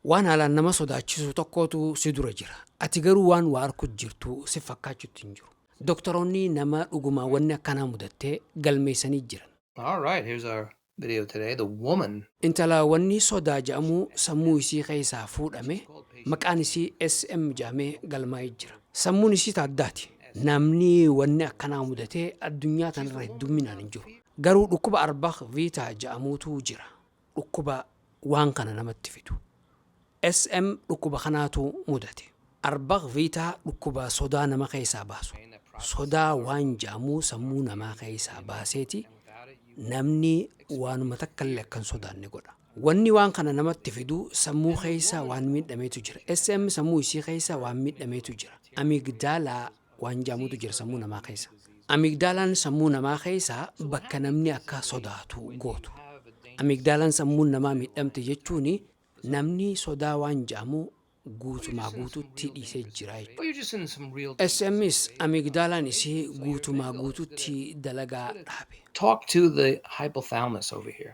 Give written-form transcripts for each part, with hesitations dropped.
waan haalaan nama sodaachisu tokkootu si dura jira. Ati garuu waan waa arku jirtu si fakkaachuutti hin jiru. Doktoroonni nama dhugumaa wanni akkanaa mudattee galmeessanii jiran. All right, here's our video today. The woman. Intala wanni sodaa jedhamu sammuu isii keessaa fuudhame maqaan isii SM jedhamee galmaa'ee jira. Sammuun isii taaddaati. Namni wanni akkanaa mudatee addunyaa tanarra hedduminaan hin jiru. Garuu dhukkuba arbaq viitaa jedhamuutu jira. Dhukkuba waan kana namatti fidu. SM dhukkuba kanaatu mudate. Arbaq viitaa dhukkuba sodaa nama keessaa baasu. Sodaa waan jedhamu sammuu namaa keessaa baaseeti. Namni waanuma takkallee akkan sodaanne godha. Wanni waan kana namatti fidu sammuu keessaa waan miidhameetu jira. SM sammuu isii keessaa waan miidhameetu jira. Amigdaalaa waan jedhamutu jira sammuu namaa keessa. Amigdaalaan sammuu namaa keessaa bakka namni akka sodaatu gootu. Amigdaalaan sammuu namaa miidhamte jechuun namni sodaa waan jedhamu guutumaa guututti dhiisee jira. SMs amigdaalaan isii guutumaa guututti dalagaa dhaabe. Talk to the hypothalamus over here.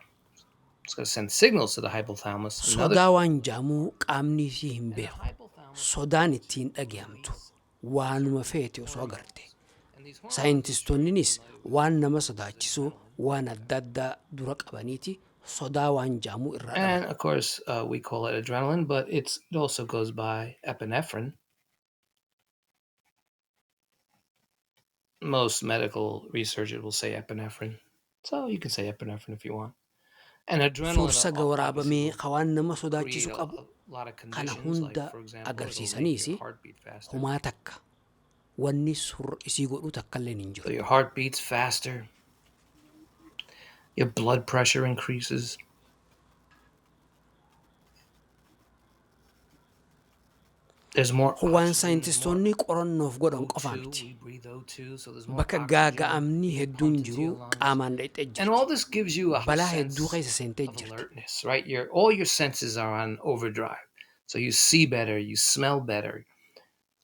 It's going to send signals to the hypothalamus. Sodaa waan jedhamu qaamni isii hin beeku. Sodaan ittiin dhaga'amtu. Waanuma feete osoo agarte. Saayintistoonnis waan nama sodaachisu waan adda addaa dura qabaniiti. Sodaa waan jedhamu irraa dhabu. And of course, we call it adrenaline, but it also goes by epinephrine. Most medical researchers will say epinephrine. So you can say epinephrine if you want. And adrenaline Suursa gabaabamee waan nama sodaachisu qabu kana hunda agarsiisaniisi homaa takka wanni surra isii godhu takkallee hin jiru. So your heart beats faster. Your blood pressure increases. There's more. Waan saayintistoonni qorannoof godhan qofaa miti. Bakka gaaga'amni hedduun jiru qaamaan dhaqxee jirti. And all this gives you a Balaa sense hedduu keessa seentee of jirti. alertness, right? All your senses are on overdrive. So you see better, you smell better.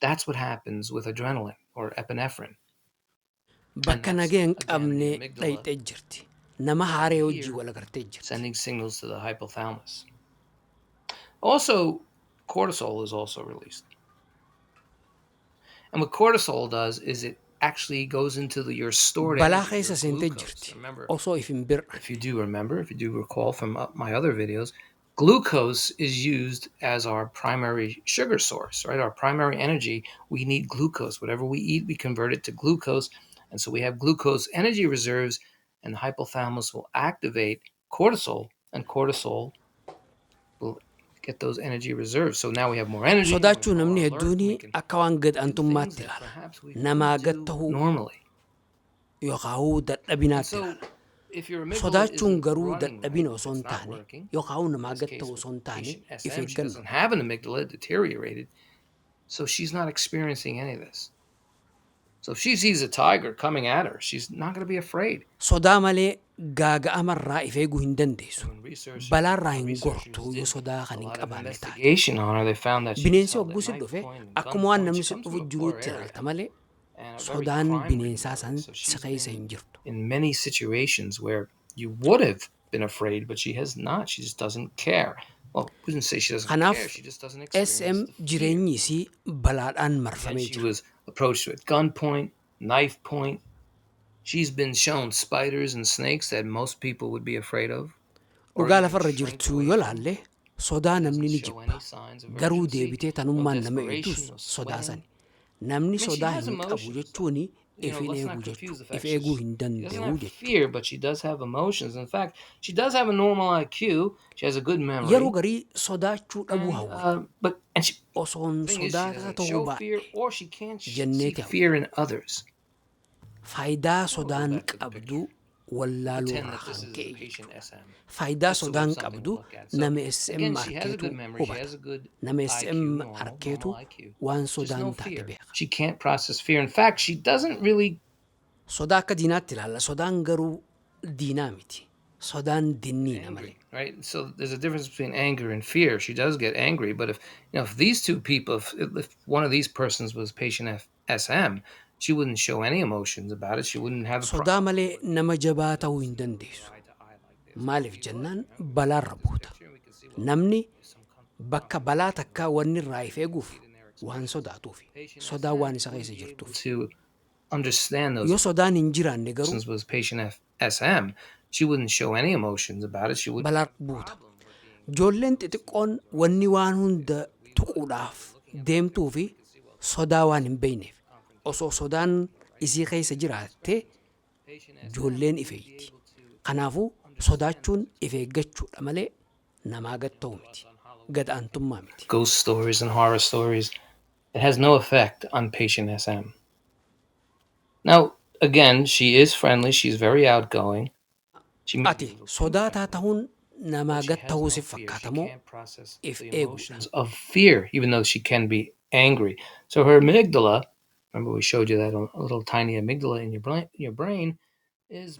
That's what happens with adrenaline or epinephrine. Bakka nagee hin qabne dhaqxee jirti. Nama haaree hojii wal agartee jirti. Sending signals to the hypothalamus. Also, cortisol is also released. And what cortisol does is it actually goes into your stored Balaa energy, keessa your seentee glucose. jirti. Remember, Osoo if hin birra. if you do recall from my other videos, glucose is used as our primary sugar source, right? Our primary energy, we need glucose. Whatever we eat, we convert it to glucose. And so we have glucose energy reserves, and the hypothalamus will activate cortisol, and cortisol will get those energy reserves. So now we have more energy. Sodaachuu we're more namni alert, hedduun we can akka waan gad do antummaatti things that ilaala. perhaps we Namaa couldn't gad do tahuu normally. yookaan dadhabinaatti So ilaala. if your amygdala Sodaachuun isn't garuu running dadhabina right, osoo if hin it's not taane working, yookaan namaa in this gad case ta'u with osoo hin taane patient if SM, she eeggannu. doesn't have an amygdala, it deteriorated. So she's not experiencing any of this. So if she sees a tiger coming at her, she's not going to be afraid. Sodaa malee gaaga'amarraa if eeguu hin dandeessu. When researchers Balaarraa hin researchers gortu yoo did sodaa a kan hin lot of qabaanne taate. investigation on her, they found that she Bineensi held hogguu at si knife dhufe point and akkuma waan gunpoint. namni She si comes dhufu from a poor jiruutti area ilaalta malee and a very sodaan crime-ridden bineensaa area. san So si she's keessa hin been jirtu. in many situations where you would have been afraid, but she has not. She just doesn't care. Well, we didn't say she doesn't Kanaaf care. She just doesn't experience SM the fear. jireenyi isii balaadhaan And marfamee she jira. was approached at gunpoint, knife point. She's been shown spiders and snakes that most people would be afraid of. or Dhugaa even lafarra shrink jirtu away yoo from. laalle sodaa namni ni Doesn't show jibba. any signs of Garuu urgency, deebitee no tanummaan nama desperation, eeguus no sodaa sweating. sani. Namni she sodaa has hin qabu emotions, jechuun You know, if hin let's not eeguu confuse jechuu the fact if eeguu hin she doesn't danda'u have jechuudha. fear, but she does have emotions. In fact, she does have a normal IQ. She has a good memory. Yeroo garii sodaachuu dhabuu And, hawwe. and she, Osoon the thing is, she sodaata doesn't ta'uu show fear, baadhe or she can't see jenneeti hawwe. fear in others. Faayidaa We'll go sodaan back to the qabdu picture. wallaaluu Pretend irraa that this kan is ka'e a patient jechuudha. SM. Faayidaa Just so we sodaan have something to qabdu look at. So, nama SM again, she has a arkeetu good memory. She hubata. has a good Nama IQ, SM normal arkeetu IQ. waan Just sodaan no taate fear. beeka. She can't process fear. In fact, she doesn't really. Sodaa akka diinaatti ilaalla. Sodaan garuu diinaa miti. Sodaan dinniina malee. Angry, right? So there's a difference between anger and fear. She does get angry, but if these two people, if one of these persons was patient SM, she wouldn't show any emotions about it. She wouldn't have a Sodaa problem. malee nama jabaa ta'uu hin dandeessu. Maaliif jennaan balaarra buuta. Namni bakka balaa takkaa wanni irraa if eeguuf waan sodaatuufi. Sodaan waan isa keessa jirtuuf. To understand those Yoo sodaan hin jiraanne garuu emotions was patient SM, she wouldn't show any emotions about it. She would balaa buuta. Ijoolleen xixiqqoon wanni waan hunda tuquudhaaf deemtuu fi sodaa waan hin beekneef osoo sodaan isii keessa jiraattee ijoolleen ifeeyti. Kanaafuu sodaachuun if eeggachuudha malee namaa gad ta'u miti. Gad aantummaa miti. ghost stories and horror stories. It has no effect on patient SM. Now, again, she is friendly. She's very outgoing. She may Ati sodaataa ta'uun namaa gad ta'uu si fakkaata moo can't process if the eeguudha. emotions of fear, even though she can be angry. So her amygdala, remember we showed you that a little tiny amygdala in your brain, is